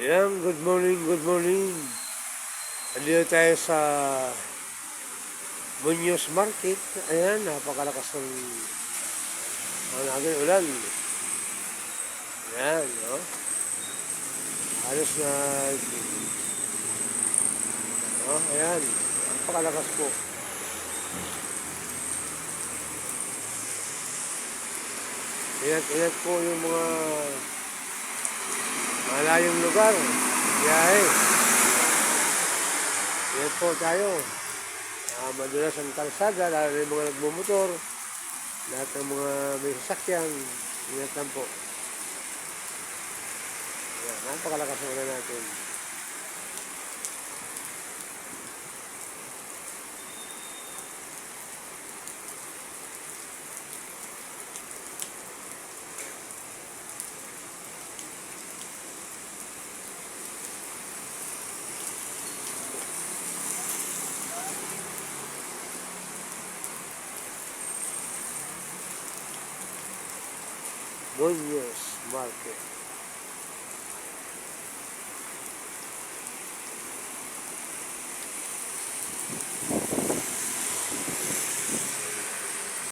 Ayan, good morning, good morning. Andito tayo sa Muñoz Market. Ayan, napakalakas ng natin ulan. Ayan, no? Halos na, ayan, napakalakas po. Ingat po yung mga malayong lugar. Biyahe. Ingat po tayo. Madulas ang kalsada, lalo yung mga nagmumotor, lahat ng mga may sasakyan, ingat lang po. Ayan, napakalakas ng ulan natin. Muñoz Market.